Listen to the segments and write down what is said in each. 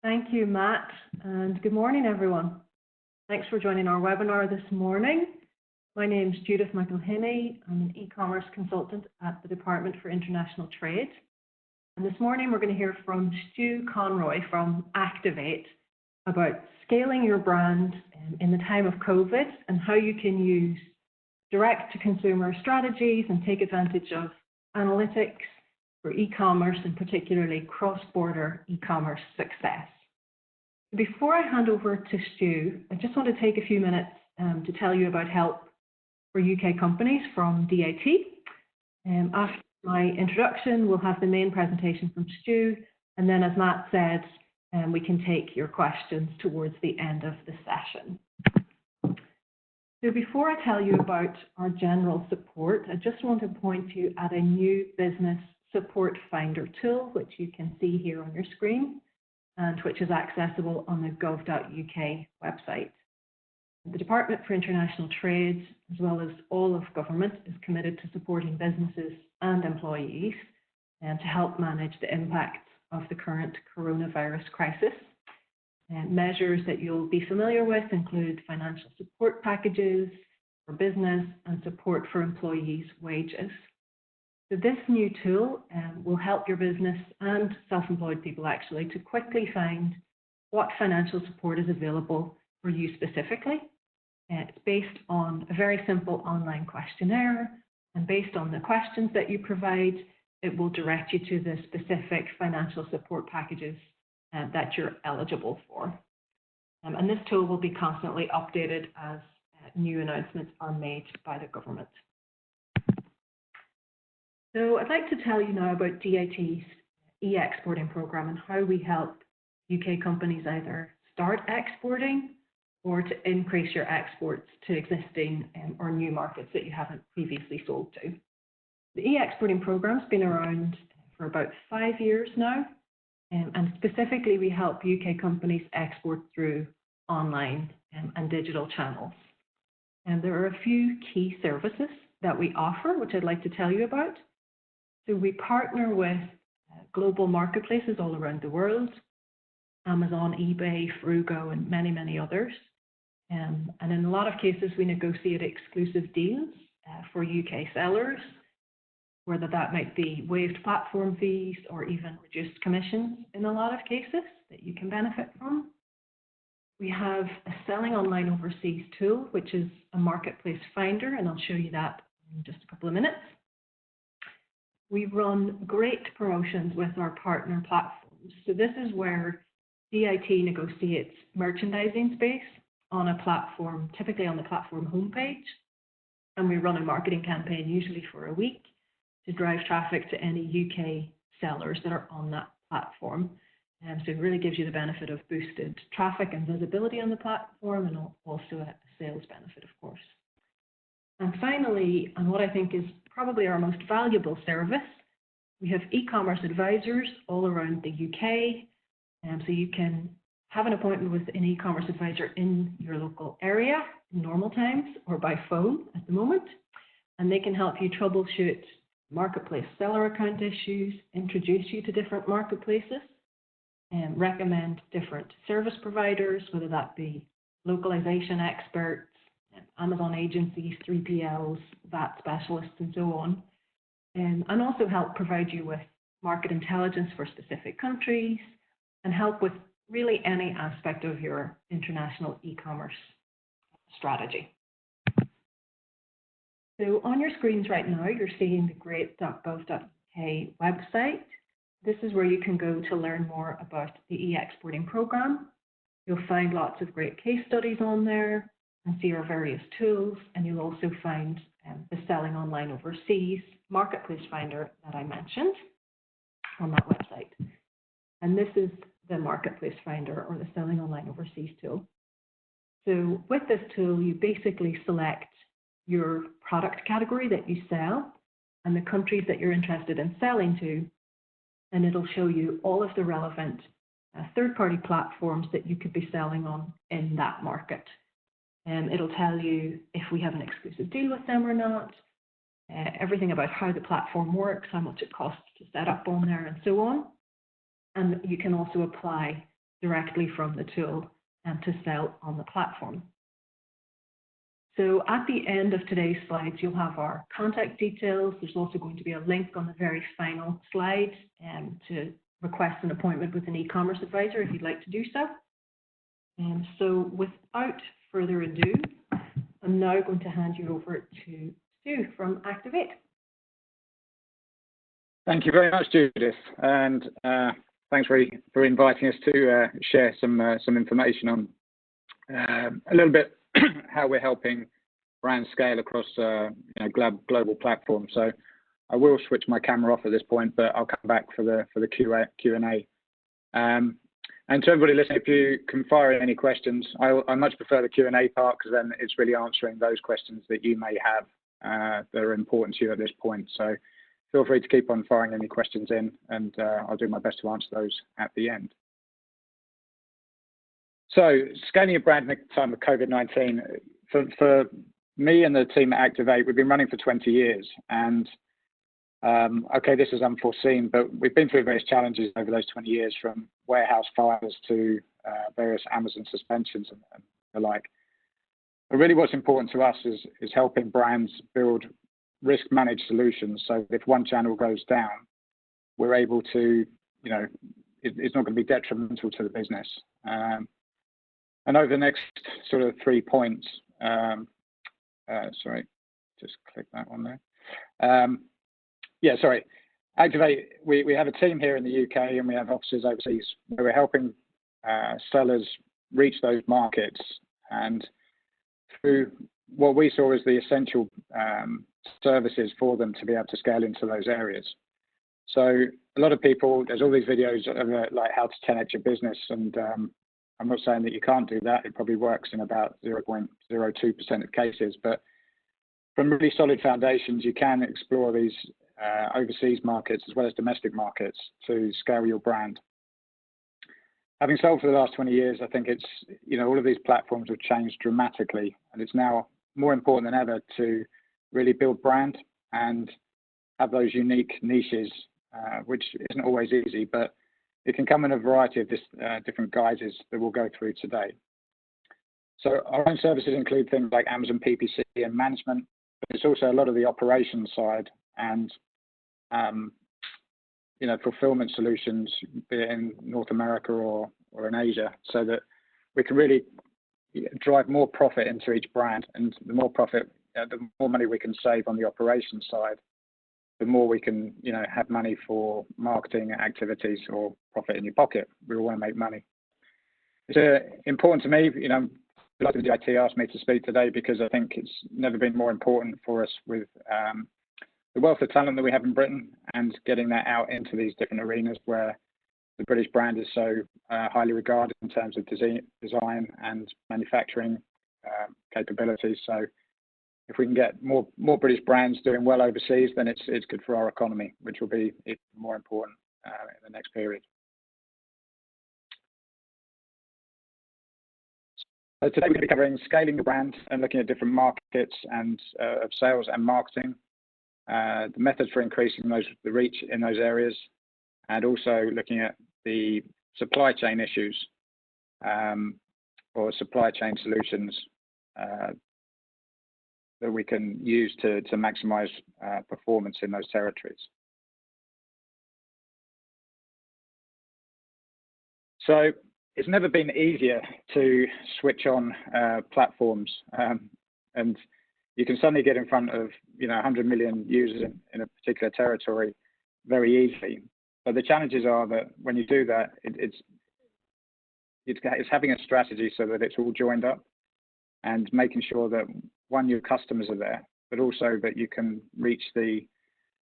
Thank you, Matt, and good morning, everyone. Thanks for joining our webinar this morning. My name is Judith McElhinney. I'm an e-commerce consultant at the Department for International Trade. And this morning, we're going to hear from Stu Conroy from Activ8 about scaling your brand in the time of COVID and how you can use direct-to-consumer strategies and take advantage of analytics for e-commerce and particularly cross-border e-commerce success. Before I hand over to Stu, I just want to take a few minutes to tell you about help for UK companies from DIT. After my introduction, we'll have the main presentation from Stu, and then as Matt said, we can take your questions towards the end of the session. So before I tell you about our general support, I just want to point you at a new business support finder tool, which you can see here on your screen, and which is accessible on the gov.uk website. The Department for International Trade, as well as all of government, is committed to supporting businesses and employees and to help manage the impacts of the current coronavirus crisis. Measures that you'll be familiar with include financial support packages for business and support for employees' wages. So this new tool will help your business and self-employed people actually to quickly find what financial support is available for you specifically. It's based on a very simple online questionnaire, and based on the questions that you provide, it will direct you to the specific financial support packages that you're eligible for. And this tool will be constantly updated as new announcements are made by the government. So I'd like to tell you now about DIT's EExporting Program and how we help UK companies either start exporting or to increase your exports to existing or new markets that you haven't previously sold to. The EExporting Program's been around for about 5 years now, and specifically we help UK companies export through online and digital channels. And there are a few key services that we offer, which I'd like to tell you about. So we partner with global marketplaces all around the world, Amazon, eBay, Frugo, and many, many others. And in a lot of cases, we negotiate exclusive deals for UK sellers, whether that might be waived platform fees or even reduced commissions in a lot of cases that you can benefit from. We have a Selling Online Overseas tool, which is a marketplace finder, and I'll show you that in just a couple of minutes. We run great promotions with our partner platforms. So this is where DIT negotiates merchandising space on a platform, typically on the platform homepage. And we run a marketing campaign, usually for a week, to drive traffic to any UK sellers that are on that platform. So it really gives you the benefit of boosted traffic and visibility on the platform, and also a sales benefit, of course. And finally, and what I think is probably our most valuable service, we have e-commerce advisors all around the UK. So you can have an appointment with an e-commerce advisor in your local area in normal times or by phone at the moment. And they can help you troubleshoot marketplace seller account issues, introduce you to different marketplaces, and recommend different service providers, whether that be localization experts, Amazon agencies, 3PLs, VAT specialists, and so on, and also help provide you with market intelligence for specific countries and help with really any aspect of your international e-commerce strategy. So on your screens right now, you're seeing the great.gov.uk website. This is where you can go to learn more about the EExporting Program. You'll find lots of great case studies on there and see our various tools, and you'll also find the Selling Online Overseas marketplace finder that I mentioned on that website. And this is the marketplace finder or the Selling Online Overseas tool. So with this tool, you basically select your product category that you sell and the countries that you're interested in selling to, and it'll show you all of the relevant third-party platforms that you could be selling on in that market. It'll tell you if we have an exclusive deal with them or not, everything about how the platform works, how much it costs to set up on there, and so on. And you can also apply directly from the tool and to sell on the platform. So at the end of today's slides, you'll have our contact details. There's also going to be a link on the very final slide to request an appointment with an e-commerce advisor if you'd like to do so. And so without further ado, I'm now going to hand you over to Stu from Activ8. Thank you very much, Judith, and thanks for inviting us to share some information on a little bit how we're helping brands scale across global platforms. So I will switch my camera off at this point, but I'll come back for the Q&A. And to everybody listening, if you can fire in any questions, I much prefer the Q&A part, because then it's really answering those questions that you may have that are important to you at this point. So feel free to keep on firing any questions in, and I'll do my best to answer those at the end. So scaling a brand in the time of COVID-19, for me and the team at Activ8, we've been running for 20 years. And okay, this is unforeseen, but we've been through various challenges over those 20 years, from warehouse fires to various Amazon suspensions and the like. But really what's important to us is helping brands build risk-managed solutions, so if one channel goes down, we're able to, it's not going to be detrimental to the business. And over the next sort of 3 points, sorry, just click that one there. Yeah, sorry. Activ8, we have a team here in the UK, and we have offices overseas where we're helping sellers reach those markets, and through what we saw as the essential services for them to be able to scale into those areas. So a lot of people, there's all these videos of like how to 10x your business, and I'm not saying that you can't do that. It probably works in about 0.02% of cases, but from really solid foundations, you can explore these overseas markets as well as domestic markets to scale your brand. Having sold for the last 20 years, I think it's, all of these platforms have changed dramatically, and it's now more important than ever to really build brand and have those unique niches, which isn't always easy, but it can come in a variety of different guises that we'll go through today. So our own services include things like Amazon PPC and management, but it's also a lot of the operations side and fulfillment solutions, be it in North America or in Asia, so that we can really drive more profit into each brand. And the more profit, the more money we can save on the operations side, the more we can, have money for marketing activities or profit in your pocket. We all want to make money. It's important to me, the IT asked me to speak today because I think it's never been more important for us with the wealth of talent that we have in Britain, and getting that out into these different arenas where the British brand is so highly regarded in terms of design and manufacturing capabilities. So if we can get more British brands doing well overseas, then it's good for our economy, which will be even more important in the next period. So today we're going to be covering scaling the brand and looking at different markets and of sales and marketing, the methods for increasing the reach in those areas, and also looking at the supply chain issues or supply chain solutions that we can use to maximize performance in those territories. So it's never been easier to switch on platforms, and you can suddenly get in front of 100 million users in a particular territory very easily. But the challenges are that when you do that, it's having a strategy so that it's all joined up, and making sure that, one, your customers are there, but also that you can reach the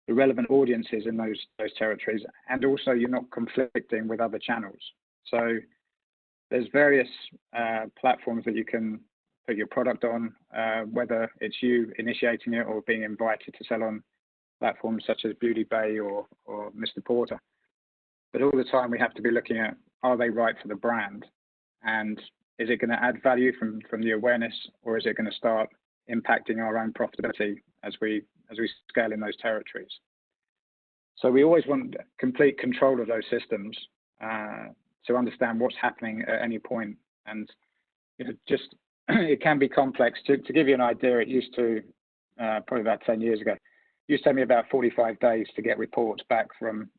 relevant audiences in those territories, and also you're not conflicting with other channels. So there's various platforms that you can put your product on, whether it's you initiating it or being invited to sell on platforms such as Beauty Bay or Mr. Porter. But all the time we have to be looking at, are they right for the brand? And is it going to add value from the awareness, or is it going to start impacting our own profitability as we scale in those territories? So we always want complete control of those systems to understand what's happening at any point. And just it can be complex. To give you an idea, it used to probably about 10 years ago, it used to take me about 45 days to get reports back from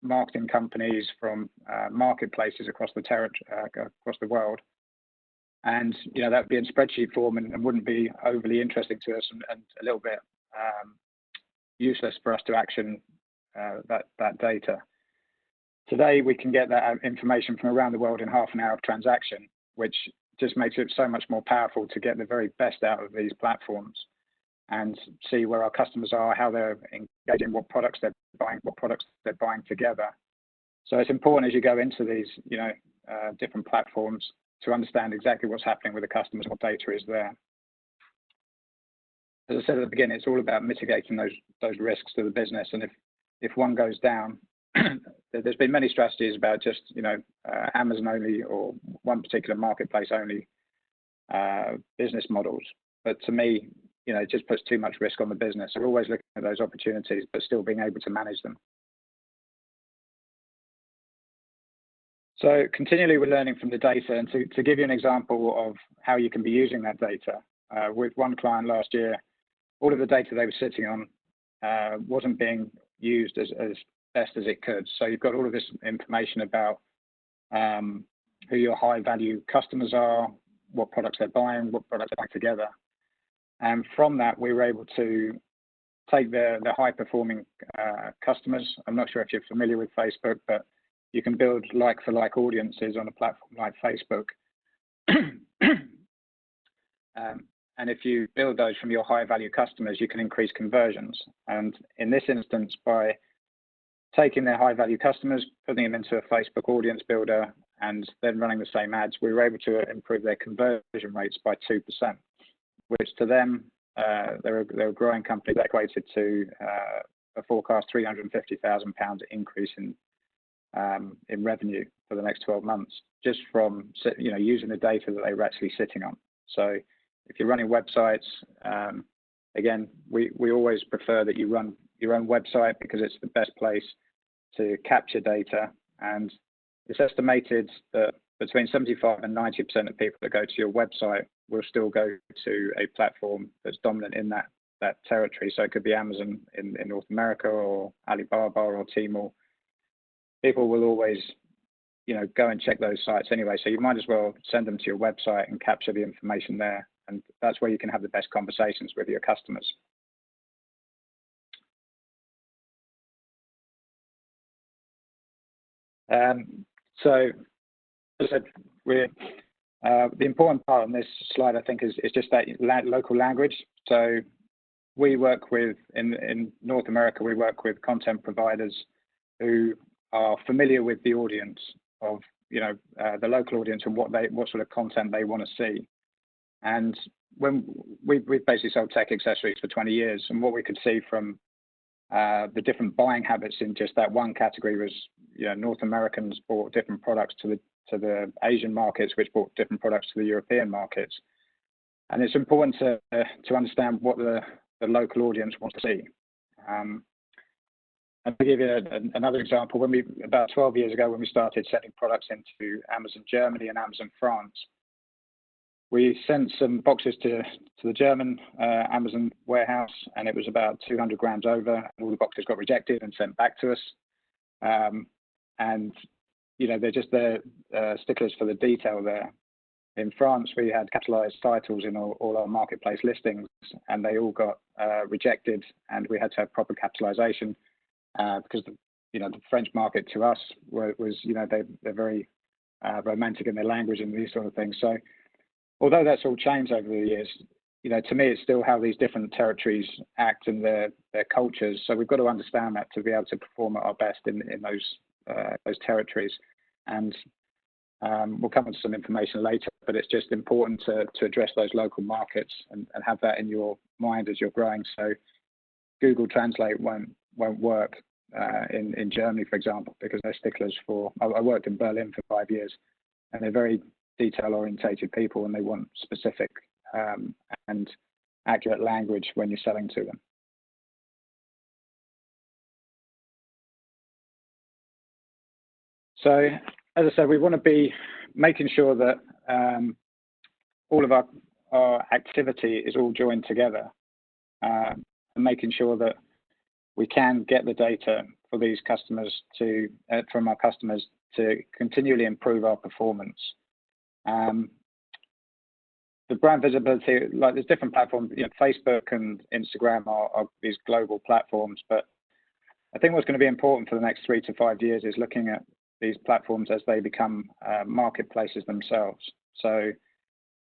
marketing companies, from marketplaces across the across the world. And that would be in spreadsheet form and wouldn't be overly interesting to us, and a little bit useless for us to action that data. Today we can get that information from around the world in half an hour of transaction, which just makes it so much more powerful to get the very best out of these platforms and see where our customers are, how they're engaging, what products they're buying, what products they're buying together. So it's important as you go into these different platforms to understand exactly what's happening with the customers and what data is there. As I said at the beginning, it's all about mitigating those risks to the business. And if one goes down, there's been many strategies about just Amazon only or one particular marketplace only business models. But to me, it just puts too much risk on the business. So we're always looking at those opportunities, but still being able to manage them. So continually we're learning from the data, and to give you an example of how you can be using that data, with one client last year, all of the data they were sitting on wasn't being used as best as it could. So you've got all of this information about who your high value customers are, what products they're buying, what products they're buying together. And from that, we were able to take the high performing customers. I'm not sure if you're familiar with Facebook, but you can build like-for-like audiences on a platform like Facebook. And if you build those from your high-value customers, you can increase conversions. And in this instance, by taking their high-value customers, putting them into a Facebook audience builder, and then running the same ads, we were able to improve their conversion rates by 2%, which to them, they're a growing company that equated to a forecast £350,000 increase in revenue for the next 12 months, just from using the data that they were actually sitting on. So if you're running websites, again, we always prefer that you run your own website because it's the best place to capture data. And it's estimated that between 75 and 90% of people that go to your website will still go to a platform that's dominant in that territory. So it could be Amazon in North America, or Alibaba or Tmall. People will always go and check those sites anyway. So you might as well send them to your website and capture the information there. And that's where you can have the best conversations with your customers. So as I said, the important part on this slide, I think, is just that local language. So we work with, in North America, we work with content providers who are familiar with the audience of the local audience and what sort of content they want to see. And when we've basically sold tech accessories for 20 years, and what we could see from the different buying habits in just that one category was, North Americans bought different products to the Asian markets, which bought different products to the European markets. And it's important to understand what the local audience wants to see. And to give you another example, about 12 years ago, when we started sending products into Amazon Germany and Amazon France, we sent some boxes to the German Amazon warehouse, and it was about 200 grams over. All the boxes got rejected and sent back to us. And they're just sticklers for the detail there. In France, we had capitalized titles in all our marketplace listings, and they all got rejected, and we had to have proper capitalization because the French market to us was they're very romantic in their language and these sort of things. So although that's all changed over the years, to me, it's still how these different territories act and their cultures. So we've got to understand that to be able to perform at our best in those territories. And we'll come on to some information later, but it's just important to address those local markets and have that in your mind as you're growing. So Google Translate won't work in Germany, for example, because they're sticklers for. I worked in Berlin for 5 years, and they're very detail-orientated people, and they want specific and accurate language when you're selling to them. So as I said, we want to be making sure that all of our activity is all joined together, and making sure that we can get the data for these customers to from our customers to continually improve our performance. The brand visibility, like there's different platforms, you know, Facebook and Instagram are these global platforms, but I think what's going to be important for the next 3 to 5 years is looking at these platforms as they become marketplaces themselves. So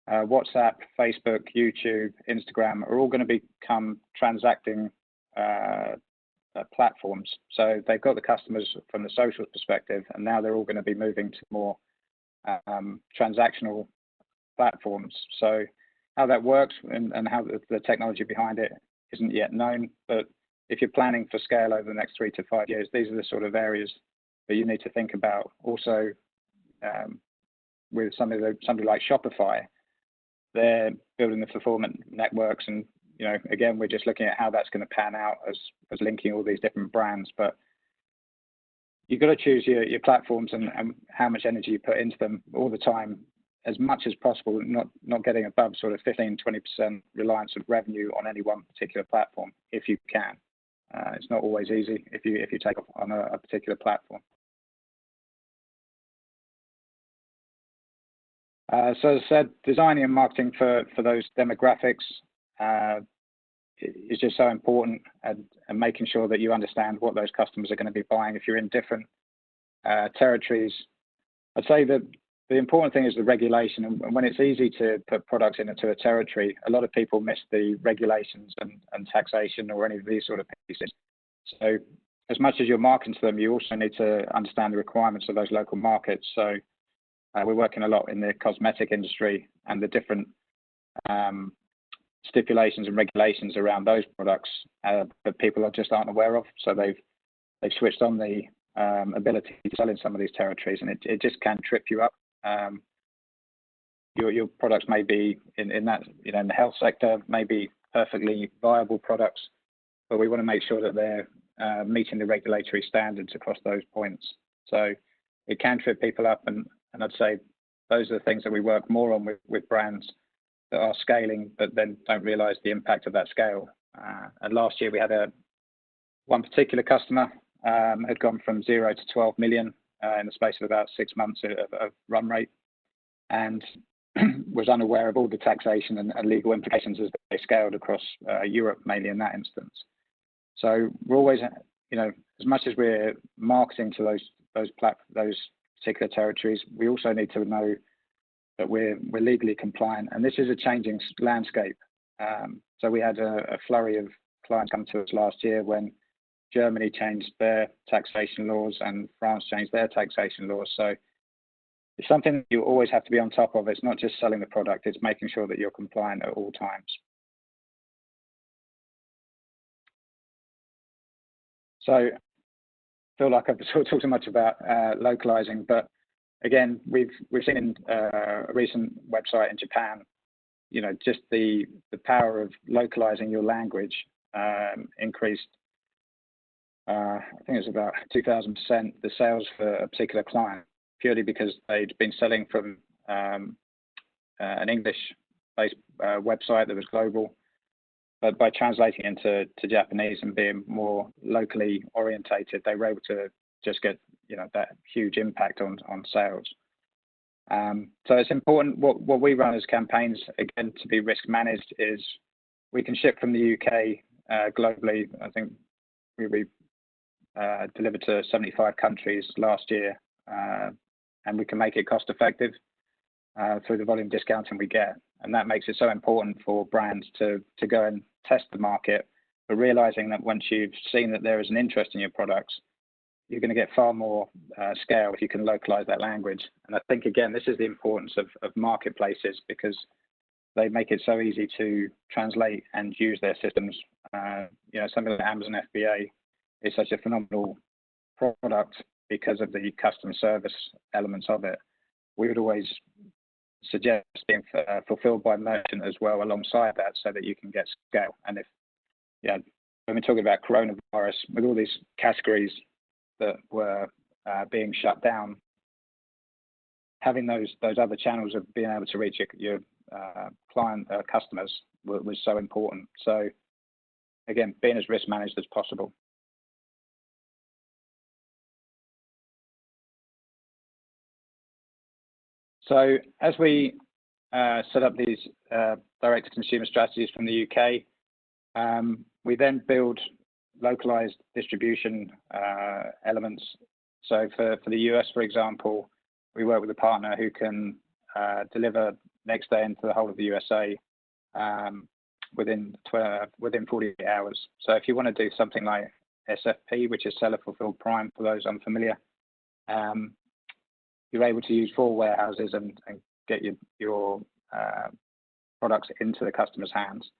WhatsApp, Facebook, YouTube, Instagram are all going to become transacting platforms. So they've got the customers from the social perspective, and now they're all going to be moving to more transactional platforms. So how that works and how the technology behind it isn't yet known, but if you're planning for scale over the next 3 to 5 years, these are the sort of areas that you need to think about. Also, with somebody like Shopify, they're building the fulfillment networks, and you know, again, we're just looking at how that's going to pan out as linking all these different brands. But you've got to choose your platforms and how much energy you put into them all the time, as much as possible, not getting above sort of 15-20% reliance of revenue on any one particular platform if you can. It's not always easy if you take off on a particular platform. So as I said, designing and marketing for those demographics is just so important, and making sure that you understand what those customers are going to be buying if you're in different territories. I'd say that the important thing is the regulation, and when it's easy to put products into a territory, a lot of people miss the regulations and taxation or any of these sort of pieces. So as much as you're marketing to them, you also need to understand the requirements of those local markets. So we're working a lot in the cosmetic industry and the different stipulations and regulations around those products that people just aren't aware of. So they've switched on the ability to sell in some of these territories, and it just can trip you up. Your products may be in that, you know, in the health sector, may be perfectly viable products, but we want to make sure that they're meeting the regulatory standards across those points. So it can trip people up, and I'd say those are the things that we work more on with brands that are scaling, but then don't realize the impact of that scale. And last year we had one particular customer had gone from 0 to 12 million in the space of about 6 months of run rate, and was unaware of all the taxation and legal implications as they scaled across Europe, mainly in that instance. So we're always, you know, as much as we're marketing to those particular territories, we also need to know that we're legally compliant, and this is a changing landscape. So we had a flurry of clients come to us last year when Germany changed their taxation laws and France changed their taxation laws. So it's something you always have to be on top of. It's not just selling the product, it's making sure that you're compliant at all times. So I feel like I've sort of talked too much about localizing, but again, we've seen in a recent website in Japan, you know, just the power of localizing your language increased. I think it was about 2,000% the sales for a particular client, purely because they'd been selling from an English-based website that was global, but by translating into Japanese and being more locally orientated, they were able to just get, you know, that huge impact on sales. So it's important. What we run as campaigns, again, to be risk managed, is we can ship from the UK globally. I think we delivered to 75 countries last year, and we can make it cost effective through the volume discounting we get. And that makes it so important for brands to go and test the market, but realizing that once you've seen that there is an interest in your products, you're going to get far more scale if you can localize that language. And I think, again, this is the importance of marketplaces, because they make it so easy to translate and use their systems. You know, something like Amazon FBA is such a phenomenal product because of the customer service elements of it. We would always suggest being fulfilled by merchant as well alongside that, so that you can get scale. And if, yeah, when we're talking about coronavirus, with all these categories that were being shut down, having those other channels of being able to reach your client customers was so important. So again, being as risk managed as possible. So as we set up these direct-to-consumer strategies from the UK, we then build localized distribution elements. So for the US, for example, we work with a partner who can deliver next day into the whole of the USA within 48 hours. So if you want to do something like SFP, which is Seller Fulfilled Prime, for those unfamiliar, you're able to use 4 warehouses and get your products into the customer's hands.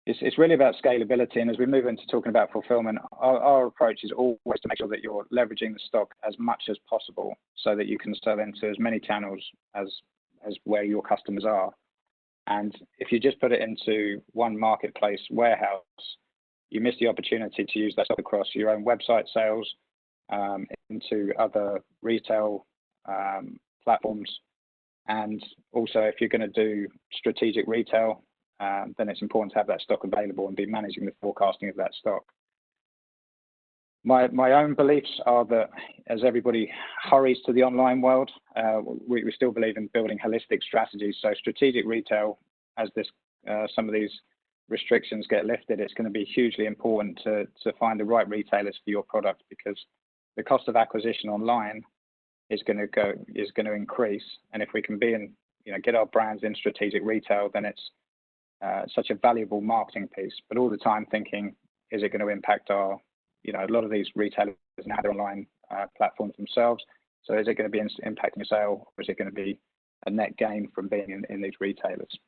It's really about scalability, and as we move into talking about fulfillment, our approach is always to make sure that you're leveraging the stock as much as possible so that you can sell into as many channels as where your customers are. And if you just put it into one marketplace warehouse, you miss the opportunity to use that stock across your own website sales, into other retail platforms. And also, if you're going to do strategic retail, then it's important to have that stock available and be managing the forecasting of that stock. My own beliefs are that as everybody hurries to the online world, we still believe in building holistic strategies. So strategic retail, as some of these restrictions get lifted, it's going to be hugely important to find the right retailers for your product, because the cost of acquisition online is going to increase. And if we can get our brands in strategic retail, then it's such a valuable marketing piece. But all the time thinking, is it going to impact our, a lot of these retailers now have their online platforms themselves. So is it going to be impacting a sale, or is it going to be a net gain from being in these retailers?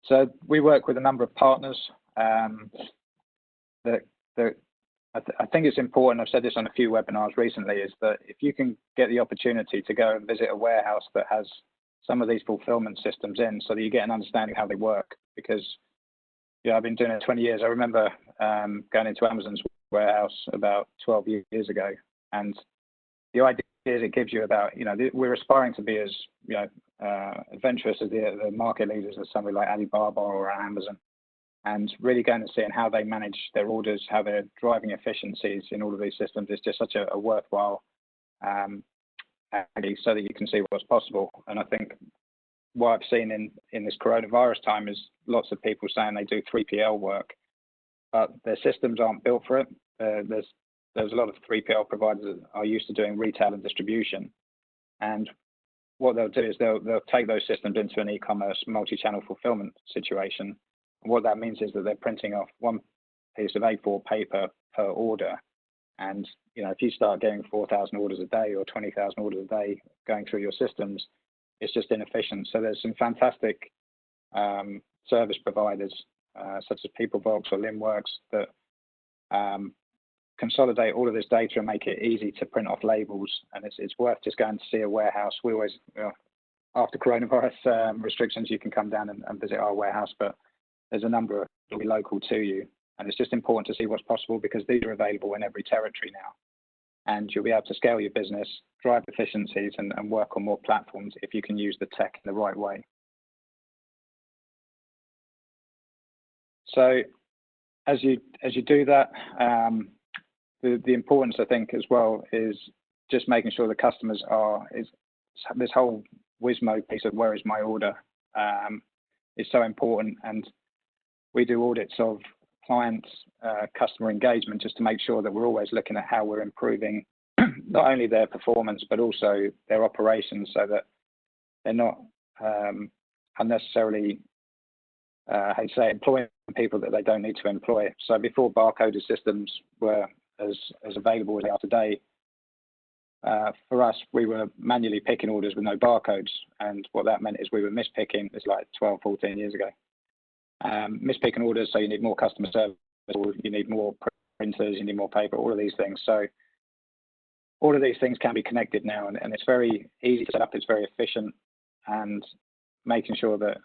So we work with a number of partners I think it's important, I've said this on a few webinars recently, is that if you can get the opportunity to go and visit a warehouse that has some of these fulfillment systems in, so that you get an understanding of how they work. Because I've been doing it 20 years. I remember going into Amazon's warehouse about 12 years ago, and the idea is it gives you about, we're aspiring to be as adventurous as the market leaders of somebody like Alibaba or Amazon, and really going and seeing how they manage their orders, how they're driving efficiencies in all of these systems is just such a worthwhile activity, so that you can see what's possible. And I think what I've seen in this coronavirus time is lots of people saying they do 3PL work, but their systems aren't built for it. There's a lot of 3PL providers that are used to doing retail and distribution, and what they'll do is they'll take those systems into an e-commerce multi-channel fulfillment situation. And what that means is that they're printing off one piece of A4 paper per order. And if you start getting 4,000 orders a day or 20,000 orders a day going through your systems, it's just inefficient. So there's some fantastic service providers such as PeopleVox or Limworks that consolidate all of this data and make it easy to print off labels. And it's worth just going to see a warehouse. We always, after coronavirus restrictions, you can come down and visit our warehouse, but there's a number that will be local to you. And it's just important to see what's possible, because these are available in every territory now. And you'll be able to scale your business, drive efficiencies, and work on more platforms if you can use the tech in the right way. So as you do that, the importance, I think, as well, is just making sure the customers is this whole Wismo piece of where is my order is so important. And we do audits of clients' customer engagement, just to make sure that we're always looking at how we're improving not only their performance, but also their operations, so that they're not unnecessarily, employing people that they don't need to employ. So before barcoded systems were as available as they are today, for us, we were manually picking orders with no barcodes. And what that meant is we were mispicking, it's like 12, 14 years ago. Mispicking orders, so you need more customer service, or you need more printers, you need more paper, all of these things. So all of these things can be connected now, and it's very easy to set up, it's very efficient, and making sure that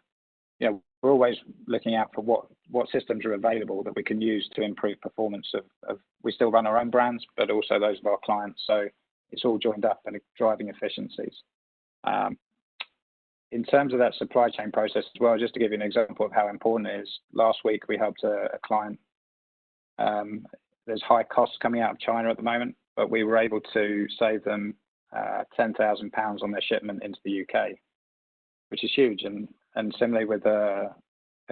we're always looking out for what systems are available that we can use to improve performance of we still run our own brands, but also those of our clients. So it's all joined up and driving efficiencies. In terms of that supply chain process as well, just to give you an example of how important it is, last week we helped a client. There's high costs coming out of China at the moment, but we were able to save them £10,000 on their shipment into the UK, which is huge. And similarly with a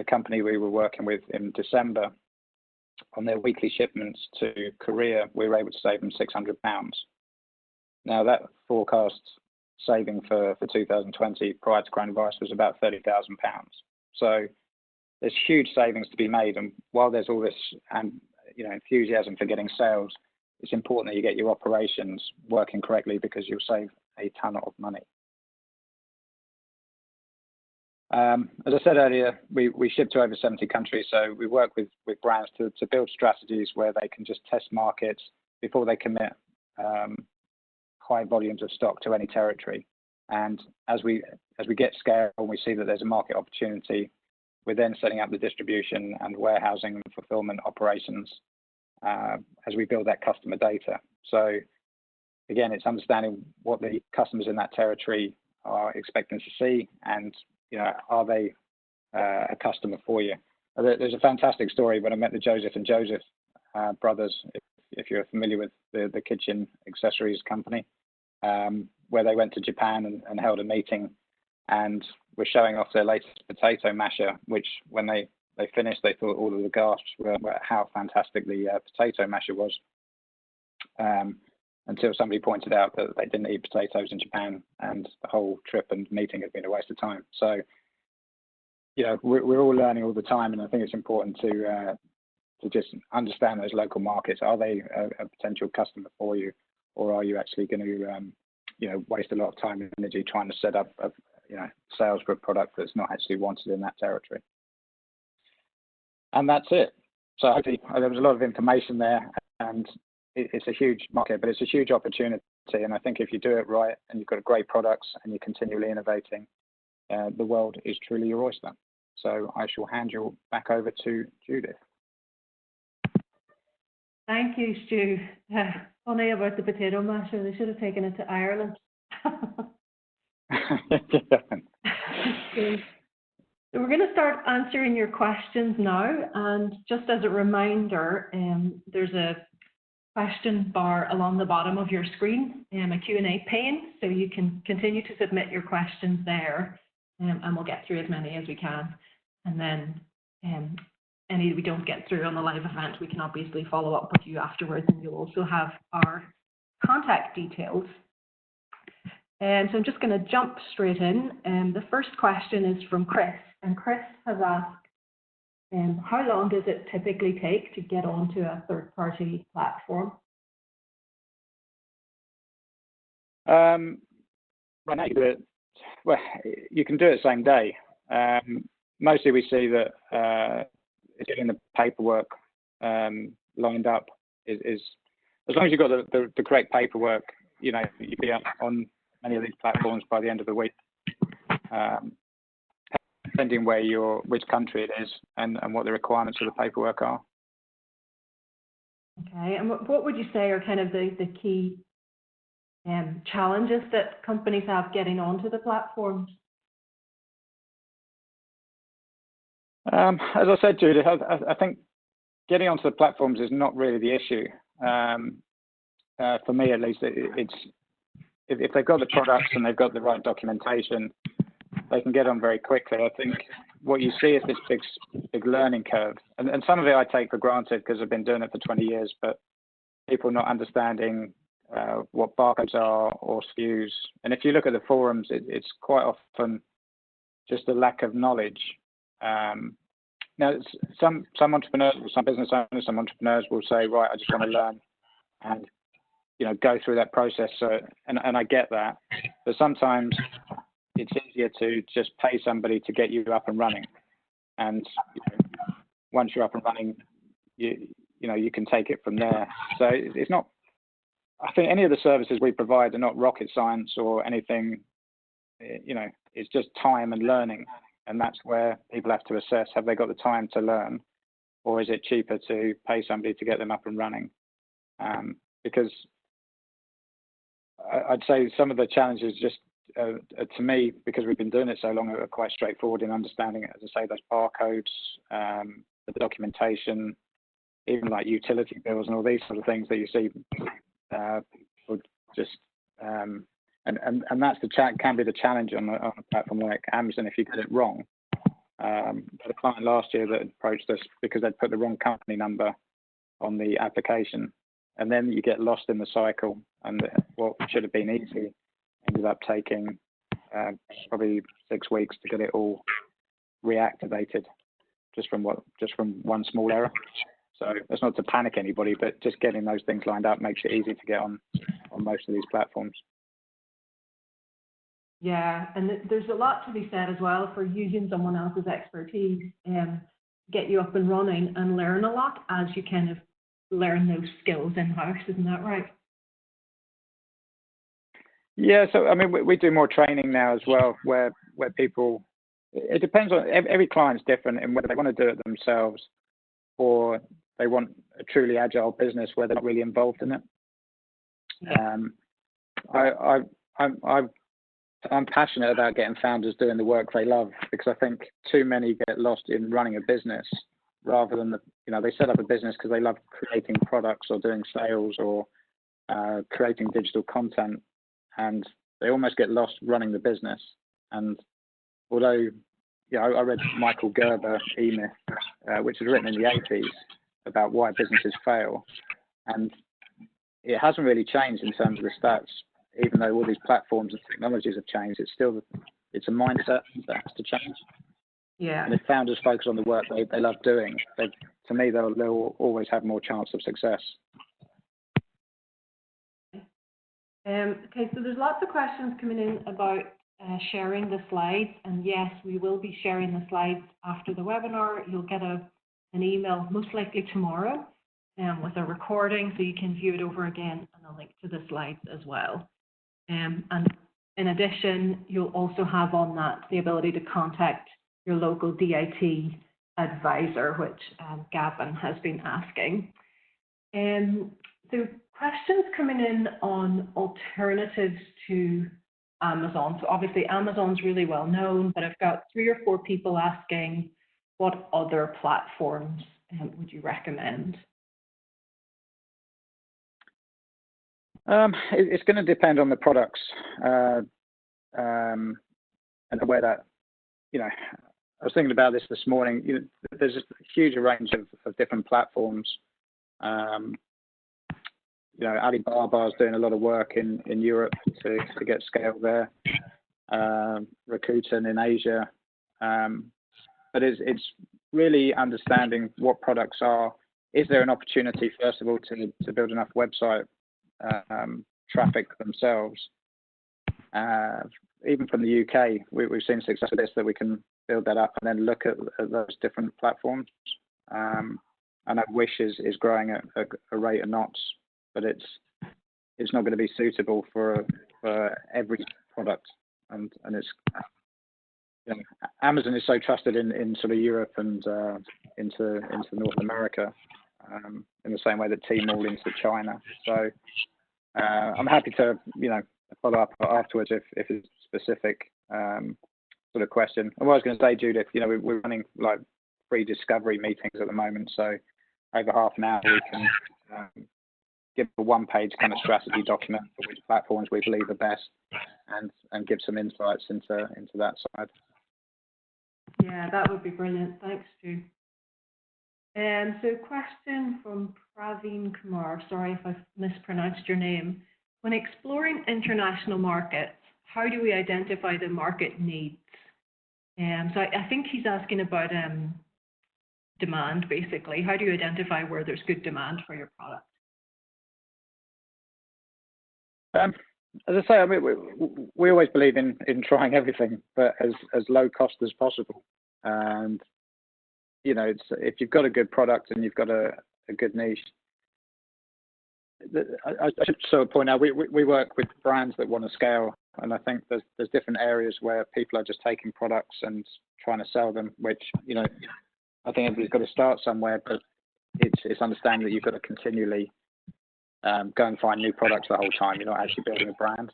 company we were working with in December, on their weekly shipments to Korea, we were able to save them £600. Now that forecast saving for 2020 prior to coronavirus was about £30,000. So there's huge savings to be made. And while there's all this enthusiasm for getting sales, it's important that you get your operations working correctly because you'll save a ton of money. As I said earlier, we ship to over 70 countries, so we work with brands to build strategies where they can just test markets before they commit high volumes of stock to any territory. And as we get scale and we see that there's a market opportunity, we're then setting up the distribution and warehousing and fulfillment operations as we build that customer data. So again, it's understanding what the customers in that territory are expecting to see, and are they a customer for you? There's a fantastic story when I met the Joseph and Joseph brothers, if you're familiar with the kitchen accessories company, where they went to Japan and held a meeting and were showing off their latest potato masher, which when they finished, they thought all of the gasps were how fantastic the potato masher was, until somebody pointed out that they didn't eat potatoes in Japan and the whole trip and meeting had been a waste of time. So, we're all learning all the time, and I think it's important to just understand those local markets. Are they a potential customer for you, or are you actually going to, waste a lot of time and energy trying to set up sales for a product that's not actually wanted in that territory? And that's it. So hopefully there was a lot of information there, and it's a huge market, but it's a huge opportunity. And I think if you do it right and you've got great products and you're continually innovating, the world is truly your oyster. So I shall hand you back over to Judith. Thank you, Stu. Funny about the potato masher. They should have taken it to Ireland. So we're going to start answering your questions now. And just as a reminder, there's a question bar along the bottom of your screen, a Q&A pane, so you can continue to submit your questions there, and we'll get through as many as we can. And then any we don't get through on the live event, we can obviously follow up with you afterwards, and you'll also have our contact details. So I'm just going to jump straight in. The first question is from Chris, and Chris has asked, how long does it typically take to get onto a third-party platform? Right now, you can do it same day. Mostly we see that getting the paperwork lined up is as long as you've got the correct paperwork, you'd be up on many of these platforms by the end of the week. Depending which country it is and what the requirements of the paperwork are. Okay, and what would you say are kind of the key challenges that companies have getting onto the platforms? As I said, Judith, I think getting onto the platforms is not really the issue. For me, at least, it's if they've got the products and they've got the right documentation, they can get on very quickly. I think what you see is this big learning curve. And some of it I take for granted because I've been doing it for 20 years, but people not understanding what barcodes are or SKUs. And if you look at the forums, it's quite often just a lack of knowledge. Now, some entrepreneurs, some business owners, some entrepreneurs will say, right, I just want to learn and go through that process. So, and I get that, but sometimes it's easier to just pay somebody to get you up and running. And once you're up and running, you can take it from there. So it's not. I think any of the services we provide are not rocket science or anything. It's just time and learning. And that's where people have to assess, have they got the time to learn, or is it cheaper to pay somebody to get them up and running? Because I'd say some of the challenges just, to me, because we've been doing it so long, are quite straightforward in understanding it. As I say, those barcodes, the documentation, even like utility bills and all these sort of things that you see, people just, and that's can be the challenge on a platform like Amazon if you get it wrong. But a client last year that approached us because they'd put the wrong company number on the application, and then you get lost in the cycle, and what should have been easy ended up taking probably 6 weeks to get it all reactivated, just from one small error. So that's not to panic anybody, but just getting those things lined up makes it easy to get on most of these platforms. Yeah, and there's a lot to be said as well for using someone else's expertise and get you up and running and learn a lot as you kind of learn those skills in-house, isn't that right? Yeah, so I mean, we do more training now as well, where people, it depends on, every client's different in whether they want to do it themselves or they want a truly agile business where they're not really involved in it. Yeah. I'm passionate about getting founders doing the work they love, because I think too many get lost in running a business rather than they set up a business because they love creating products or doing sales or creating digital content, and they almost get lost running the business. And although, I read Michael Gerber, E-Myth, which was written in the 80s about why businesses fail, and it hasn't really changed in terms of the stats. Even though all these platforms and technologies have changed, it's a mindset that has to change. Yeah. And if founders focus on the work they love doing, to me, they'll always have more chance of success. Okay, so there's lots of questions coming in about sharing the slides, and yes, we will be sharing the slides after the webinar. You'll get an email most likely tomorrow with a recording, so you can view it over again, and a link to the slides as well. And in addition, you'll also have on that the ability to contact your local DIT advisor, which Gavin has been asking. So questions coming in on alternatives to Amazon. So obviously Amazon's really well known, but I've got 3 or 4 people asking, what other platforms would you recommend? It's going to depend on the products and where that, I was thinking about this morning. There's a huge range of different platforms. Alibaba is doing a lot of work in Europe to get scale there. Rakuten in Asia. But it's really understanding what products are. Is there an opportunity, first of all, to build enough website traffic themselves? Even from the UK, we've seen success with this, that we can build that up and then look at those different platforms. I know Wish is growing at a rate of knots, but it's not going to be suitable for every product, and it's Amazon is so trusted in sort of Europe and into North America, in the same way that Tmall into China. So I'm happy to follow up afterwards if it's a specific sort of question. And what I was going to say, Judith, we're running like free discovery meetings at the moment, so over half an hour we can give a one-page kind of strategy document for which platforms we believe are best, and give some insights into that side. Yeah, that would be brilliant. Thanks, Stu. So question from Praveen Kumar. Sorry if I've mispronounced your name. When exploring international markets, how do we identify the market needs? So I think he's asking about demand, basically. How do you identify where there's good demand for your product? As I say, I mean, we always believe in trying everything, but as low cost as possible. And if you've got a good product and you've got a good niche, I should sort of point out we work with brands that want to scale, and I think there's different areas where people are just taking products and trying to sell them, which I think everybody's got to start somewhere, but it's understanding that you've got to continually go and find new products the whole time. You're not actually building a brand.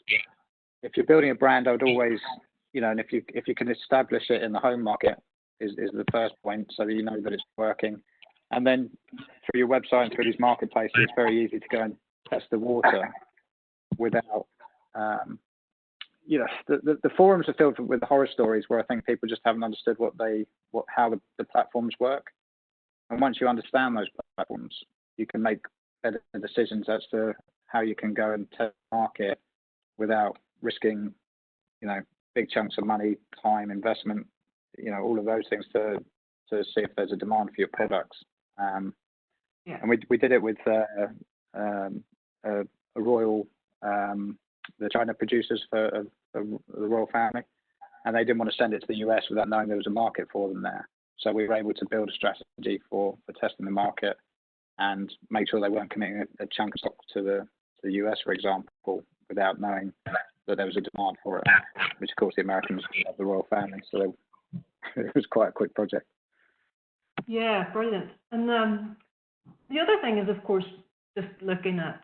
If you're building a brand, I would always, and if you can establish it in the home market is the first point, so that you know that it's working. And then through your website and through these marketplaces, it's very easy to go and test the water without, the forums are filled with horror stories where I think people just haven't understood how the platforms work. And once you understand those platforms, you can make better decisions as to how you can go and test the market without risking, big chunks of money, time, investment, all of those things to see if there's a demand for your products. And we did it with a royal, the China producers for the royal family, and they didn't want to send it to the US without knowing there was a market for them there. So we were able to build a strategy for testing the market and make sure they weren't committing a chunk of stock to the US, for example, without knowing that there was a demand for it, which of course the Americans love the royal family, so it was quite a quick project. Yeah, brilliant. And the other thing is, of course, just looking at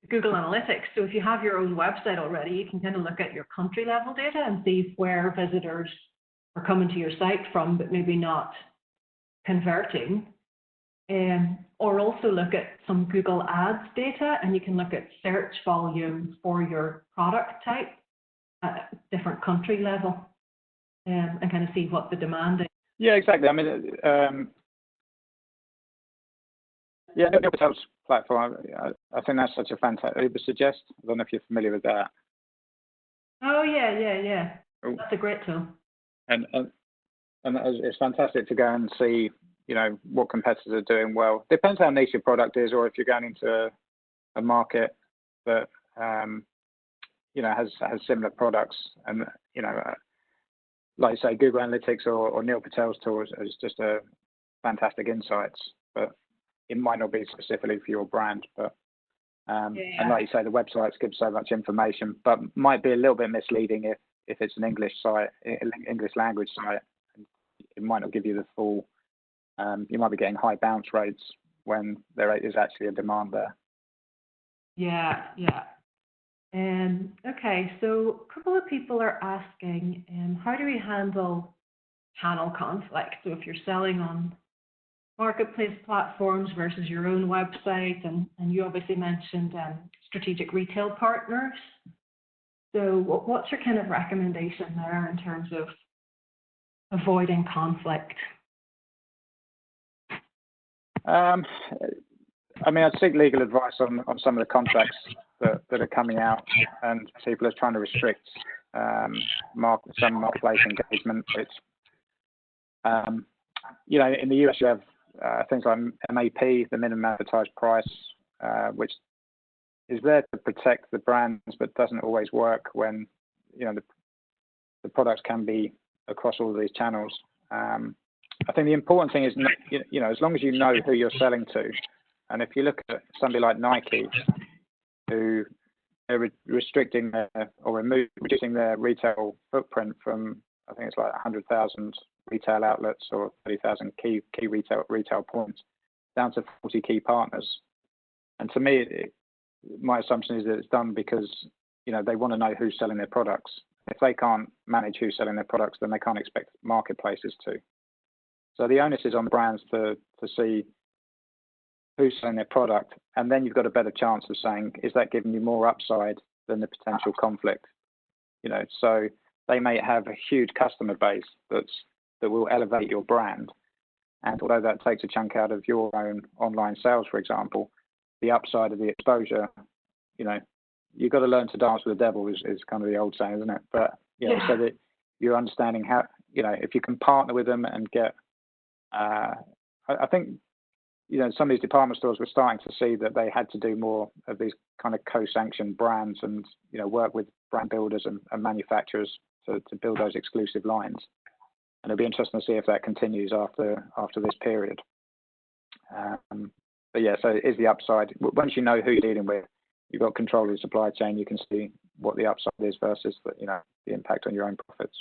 Google Analytics. So if you have your own website already, you can kind of look at your country level data and see where visitors are coming to your site from, but maybe not converting. Or also look at some Google Ads data, and you can look at search volume for your product type at a different country level, and kind of see what the demand is. Yeah, exactly. I mean, Patel's platform, I think that's such a fantastic, Uber Suggest. I don't know if you're familiar with that. Oh, yeah. Oh. That's a great tool. And it's fantastic to go and see, what competitors are doing well. Depends how niche your product is, or if you're going into a market that, has similar products. And, like you say, Google Analytics or Neil Patel's tool is just a fantastic insights, but it might not be specifically for your brand. But and like you say, the websites give so much information, but might be a little bit misleading if it's an English site, English language site. It might not give you the full. You might be getting high bounce rates when there is actually a demand there. Yeah. Okay, so a couple of people are asking, how do we handle channel conflict? So if you're selling on marketplace platforms versus your own website, and you obviously mentioned strategic retail partners. So what's your kind of recommendation there in terms of avoiding conflict? I mean, I'd seek legal advice on some of the contracts that are coming out, and people are trying to restrict some marketplace engagement. It's, in the US you have things like MAP, the minimum advertised price, which is there to protect the brands, but doesn't always work when, the products can be across all of these channels. I think the important thing is, as long as you know who you're selling to, and if you look at somebody like Nike, who are restricting reducing their retail footprint from, I think it's like 100,000 retail outlets or 30,000 key retail points down to 40 key partners. And to me, my assumption is that it's done because, they want to know who's selling their products. If they can't manage who's selling their products, then they can't expect marketplaces to. So the onus is on brands to see who's selling their product, and then you've got a better chance of saying, is that giving you more upside than the potential conflict? So they may have a huge customer base that will elevate your brand, and although that takes a chunk out of your own online sales, for example, the upside of the exposure, you've got to learn to dance with the devil is kind of the old saying, isn't it? But so that you're understanding how, if you can partner with them and get, I think, some of these department stores were starting to see that they had to do more of these kind of co-sanctioned brands and, work with brand builders and manufacturers to build those exclusive lines. And it'll be interesting to see if that continues after this period. yeah, so it is the upside. Once you know who you're dealing with, you've got control of the supply chain, you can see what the upside is versus the, the impact on your own profits.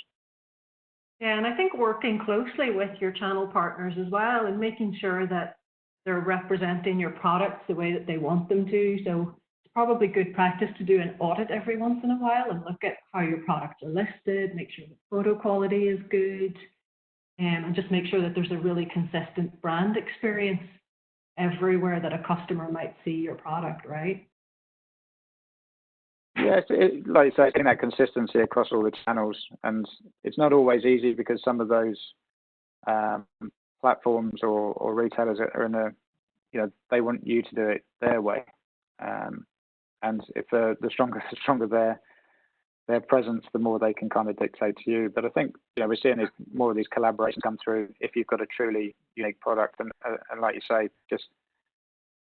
Yeah, and I think working closely with your channel partners as well and making sure that they're representing your products the way that they want them to. So it's probably good practice to do an audit every once in a while and look at how your products are listed, make sure the photo quality is good, and just make sure that there's a really consistent brand experience everywhere that a customer might see your product, right? Yeah, like you say, getting that consistency across all the channels, and it's not always easy because some of those platforms or retailers are in a, they want you to do it their way, and if the stronger their presence, the more they can kind of dictate to you. But I think we're seeing more of these collaborations come through if you've got a truly unique product, and like you say, just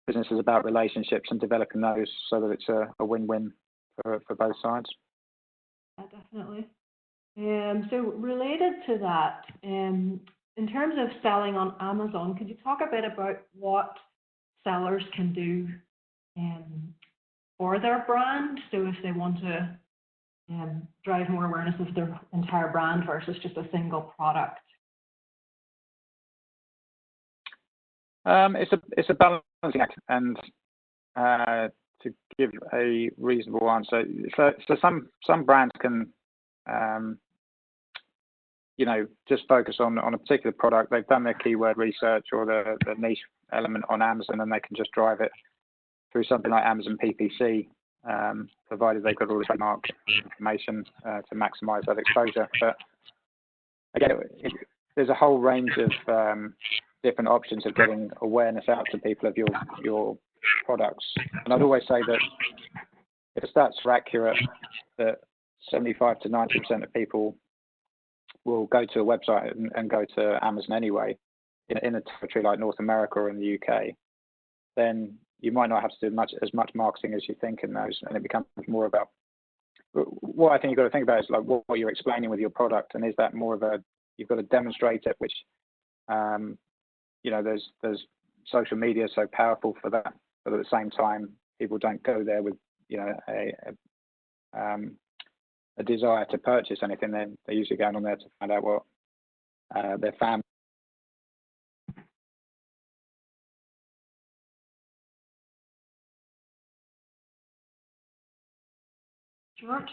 business is about relationships and developing those so that it's a win-win for both sides. Yeah, definitely. So related to that, in terms of selling on Amazon, could you talk a bit about what sellers can do for their brand? So if they want to drive more awareness of their entire brand versus just a single product. It's a balancing act, and to give a reasonable answer, so some brands can just focus on a particular product. They've done their keyword research or the niche element on Amazon, and they can just drive it through something like Amazon PPC, provided they've got all the trademark information to maximize that exposure. But again, there's a whole range of different options of getting awareness out to people of your products. And I'd always say that if the stats are accurate, that 75 to 90% of people will go to a website and go to Amazon anyway, in a territory like North America or in the UK, then you might not have to do as much marketing as you think in those, and it becomes more about what I think you've got to think about is like what you're explaining with your product, and is that more of you've got to demonstrate it, which there's social media so powerful for that, but at the same time people don't go there with a desire to purchase anything. They're usually going on there to find out what their family. George?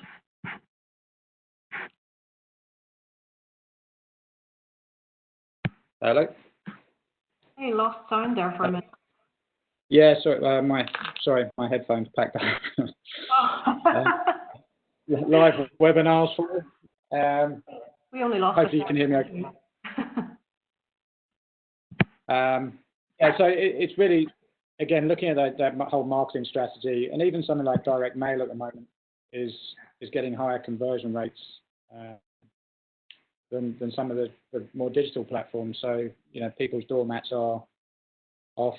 Hello? Hey, lost sound there for a minute. Yeah, sorry, my headphones packed up. Live webinars for we only lost. Hopefully you can hear me okay. So it's really, again, looking at that whole marketing strategy, and even something like direct mail at the moment is getting higher conversion rates than some of the more digital platforms. So people's doormats are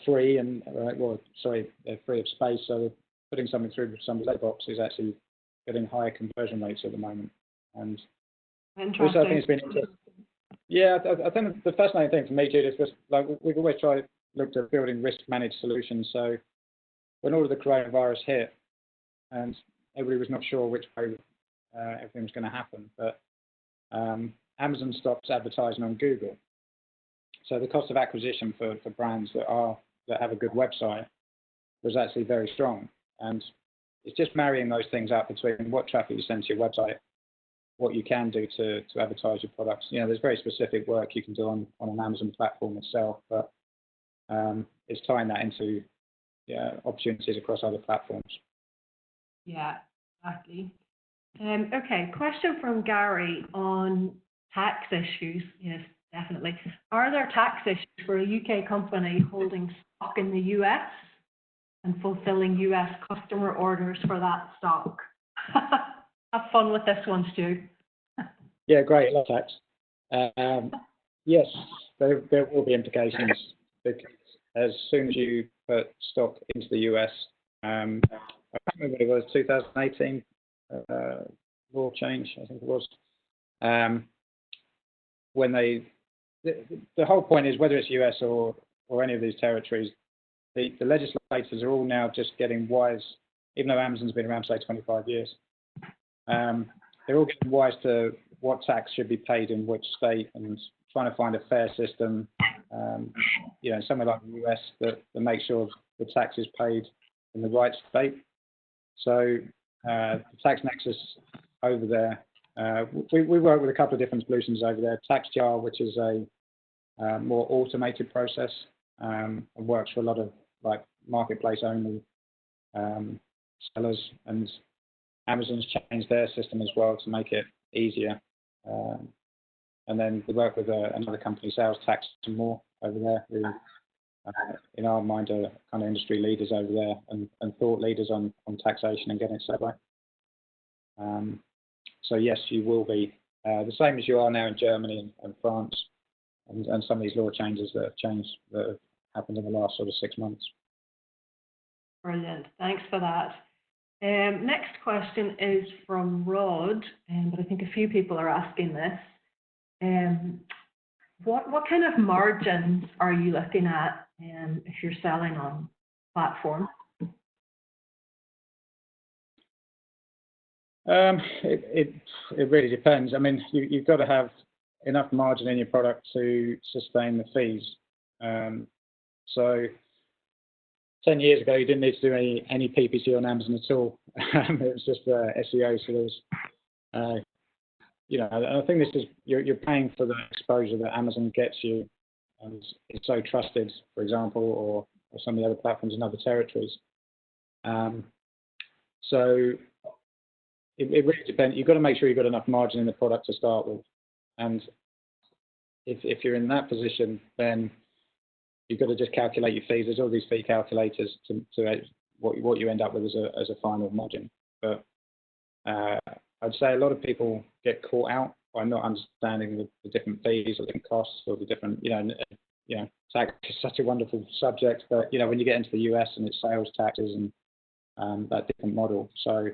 free, and they're free of space. So putting something through somebody's letterbox is actually getting higher conversion rates at the moment. And also, I think it's been interesting. Yeah, I think the fascinating thing for me, Judith, was like we've always looked at building risk-managed solutions. So when all of the coronavirus hit, and everybody was not sure which way everything was going to happen, but Amazon stopped advertising on Google. So the cost of acquisition for brands that have a good website was actually very strong. And it's just marrying those things up between what traffic you send to your website, what you can do to advertise your products. There's very specific work you can do on an Amazon platform itself, but it's tying that into opportunities across other platforms. Yeah, exactly. Okay, question from Gary on tax issues. Yes, definitely. Are there tax issues for a UK company holding stock in the US and fulfilling US customer orders for that stock? Have fun with this one, Stu. Yeah, great. Love tax. Yes, there will be implications, because as soon as you put stock into the US, I can't remember what it was, 2018 law change, I think it was. When the whole point is, whether it's US or any of these territories, the legislators are all now just getting wise, even though Amazon's been around, say, 25 years. They're all getting wise to what tax should be paid in which state and trying to find a fair system, somewhere like the US that makes sure the tax is paid in the right state. So the Tax Nexus over there, we work with a couple of different solutions over there. TaxJar, which is a more automated process and works for a lot of like marketplace only sellers, and Amazon's changed their system as well to make it easier. And then we work with another company, Sales Tax and More, over there, who in our mind are kind of industry leaders over there and thought leaders on taxation and getting it set right. So yes, you will be the same as you are now in Germany and France, and some of these law changes that have happened in the last sort of 6 months. Brilliant. Thanks for that. Next question is from Rod, but I think a few people are asking this. What kind of margins are you looking at if you're selling on platform? It really depends. I mean, you've got to have enough margin in your product to sustain the fees. So 10 years ago, you didn't need to do any PPC on Amazon at all. It was just SEO. So there was, I think this is you're paying for the exposure that Amazon gets you, and it's so trusted, for example, or some of the other platforms in other territories. So it really depends. You've got to make sure you've got enough margin in the product to start with, and if you're in that position, then you've got to just calculate your fees. There's all these fee calculators to what you end up with as a final margin. But I'd say a lot of people get caught out by not understanding the different fees or the different costs or the different, tax is such a wonderful subject, but when you get into the US and it's sales taxes and that different model, so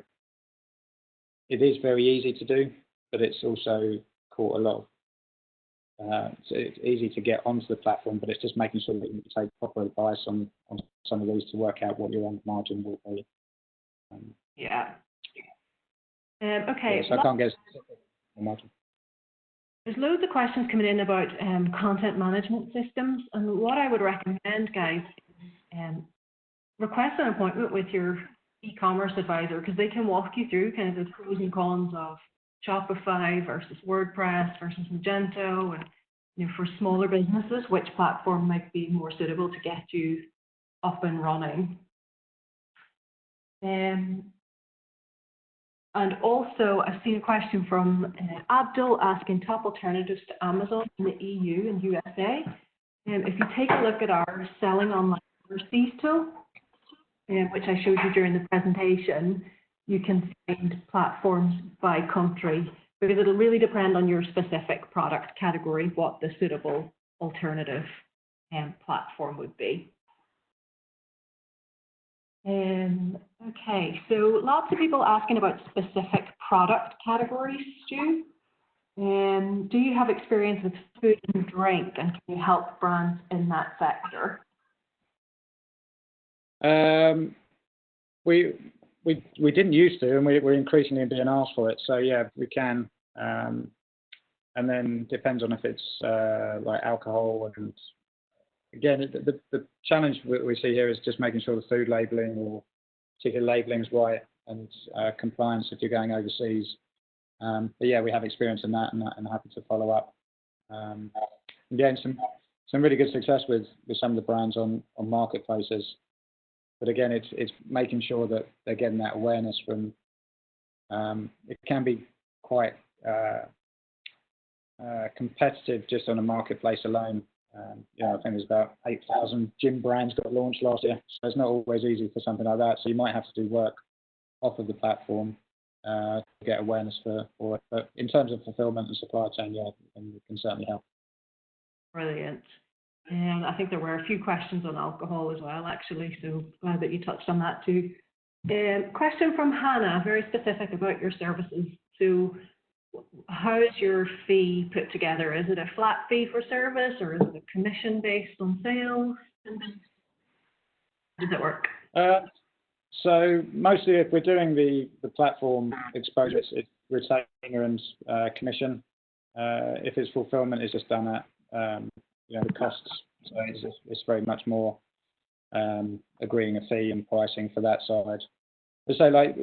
it is very easy to do, but it's also caught a lot of. So it's easy to get onto the platform, but it's just making sure that you take proper advice on some of these to work out what your end margin will be. Okay. So I can't get a specific margin. There's loads of questions coming in about content management systems, and what I would recommend, guys, is request an appointment with your e-commerce advisor, because they can walk you through kind of the pros and cons of Shopify versus WordPress versus Magento, and for smaller businesses, which platform might be more suitable to get you up and running. And also, I've seen a question from Abdul asking top alternatives to Amazon in the EU and USA. If you take a look at our selling online overseas tool, which I showed you during the presentation, you can find platforms by country, because it'll really depend on your specific product category what the suitable alternative platform would be. Okay, so lots of people asking about specific product categories, Stu. Do you have experience with food and drink, and can you help brands in that sector? We didn't used to, and we're increasingly being asked for it. So yeah, we can. And then depends on if it's like alcohol, and again, the challenge we see here is just making sure the food labelling or particular labelling is right, and compliance if you're going overseas. But yeah, we have experience in that, and happy to follow up. Again, some really good success with some of the brands on marketplaces. But again, it's making sure that they're getting that awareness from. It can be quite competitive just on a marketplace alone. I think there's about 8,000 gym brands got launched last year, so it's not always easy for something like that. So you might have to do work off of the platform to get awareness for it. But in terms of fulfillment and supply chain, yeah, we can certainly help. Brilliant. And I think there were a few questions on alcohol as well, actually, so glad that you touched on that too. Question from Hannah, very specific about your services. So how is your fee put together? Is it a flat fee for service, or is it a commission based on sales? Does it work? So mostly if we're doing the platform exposure, it's retainer and commission. If it's fulfillment, it's just done at the costs. So it's very much more agreeing a fee and pricing for that side. So like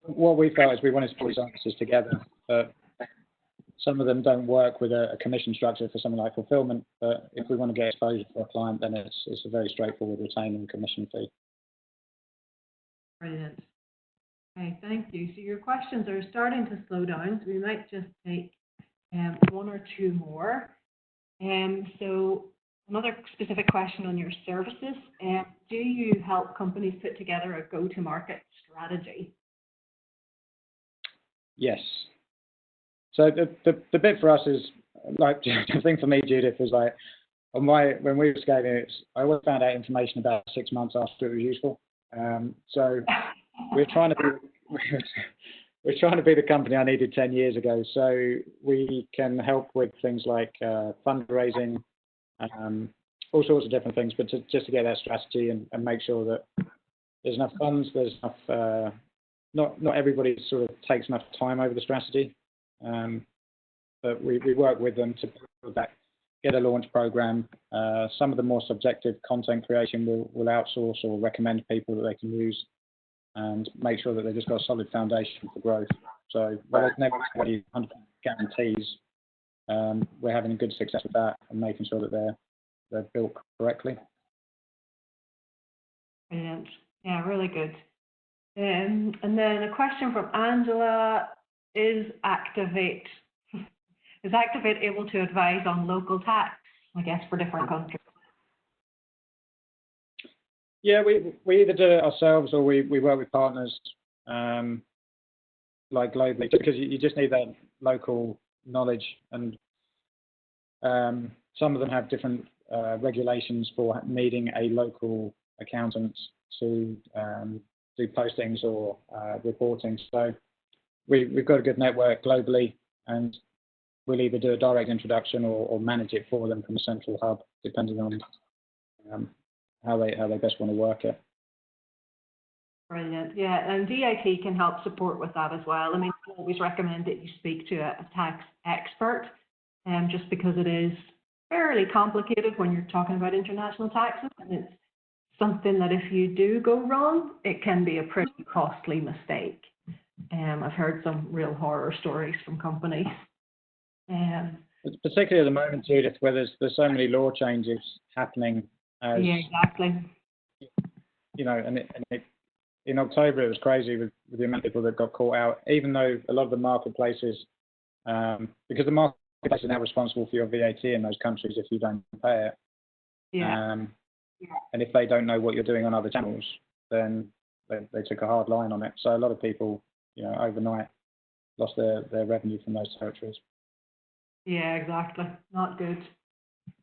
what we felt is we wanted to put services together, but some of them don't work with a commission structure for something like fulfillment. But if we want to get exposure for a client, then it's a very straightforward retaining commission fee. Brilliant. Okay, thank you. So your questions are starting to slow down, so we might just take one or two more. So another specific question on your services. Do you help companies put together a go-to-market strategy? Yes. So the bit for us is, like, the thing for me, Judith, was like, when we were scaling it, I always found out information about 6 months after it was useful. So we're trying to be the company I needed 10 years ago. So we can help with things like fundraising, all sorts of different things, but just to get that strategy and make sure that there's enough funds, there's enough. Not everybody sort of takes enough time over the strategy, but we work with them to build that, get a launch program. Some of the more subjective content creation we'll outsource or recommend people that they can use, and make sure that they've just got a solid foundation for growth. So there's never 100% guarantees. We're having good success with that and making sure that they're built correctly. Brilliant. Yeah, really good. And then a question from Angela: Is Activ8 able to advise on local tax, I guess, for different countries? Yeah, we either do it ourselves or we work with partners, like globally, because you just need that local knowledge, and some of them have different regulations for needing a local accountant to do postings or reporting. So we've got a good network globally, and we'll either do a direct introduction or manage it for them from a central hub, depending on how they best want to work it. Brilliant. Yeah, and DIT can help support with that as well. I mean, I always recommend that you speak to a tax expert, just because it is fairly complicated when you're talking about international taxes, and it's something that if you do go wrong, it can be a pretty costly mistake. I've heard some real horror stories from companies. Particularly at the moment, Judith, where there's so many law changes happening. Yeah, exactly. And in October it was crazy with the amount of people that got caught out, even though a lot of the marketplaces, because the marketplace is now responsible for your VAT in those countries if you don't pay it. Yeah. And if they don't know what you're doing on other channels, then they took a hard line on it. So a lot of people, overnight lost their revenue from those territories. Yeah, exactly. Not good.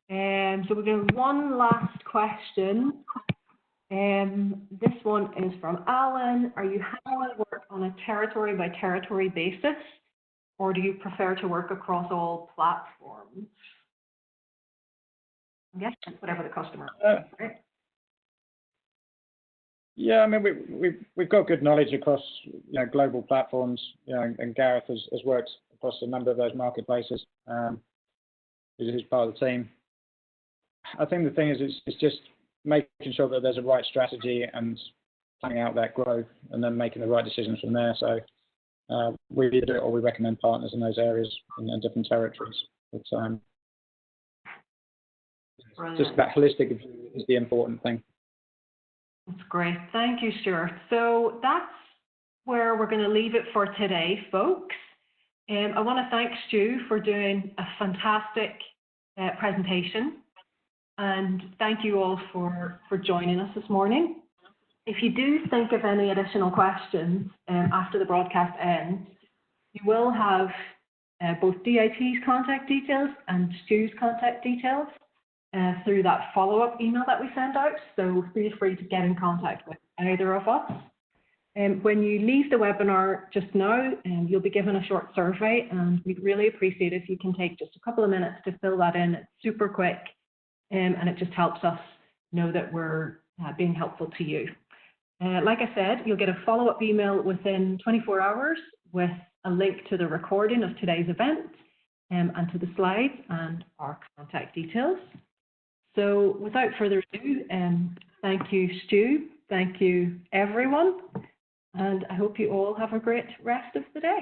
So we're going to one last question. This one is from Alan. Are you happy to work on a territory by territory basis, or do you prefer to work across all platforms? I guess it's whatever the customer wants, right? Yeah, I mean, we've got good knowledge across global platforms, and Gareth has worked across a number of those marketplaces. Who's part of the team. I think the thing is, it's just making sure that there's a right strategy and planning out that growth, and then making the right decisions from there. So we either do it or we recommend partners in those areas and different territories. But just that holistic view is the important thing. That's great. Thank you, Stuart. So that's where we're going to leave it for today, folks. I want to thank Stu for doing a fantastic presentation, and thank you all for joining us this morning. If you do think of any additional questions after the broadcast ends, you will have both DIT's contact details and Stu's contact details through that follow-up email that we send out, so feel free to get in contact with either of us. When you leave the webinar just now, you'll be given a short survey, and we'd really appreciate if you can take just a couple of minutes to fill that in. It's super quick, and it just helps us know that we're being helpful to you. Like I said, you'll get a follow-up email within 24 hours with a link to the recording of today's event and to the slides and our contact details. So without further ado, thank you, Stu. Thank you, everyone. And I hope you all have a great rest of the day.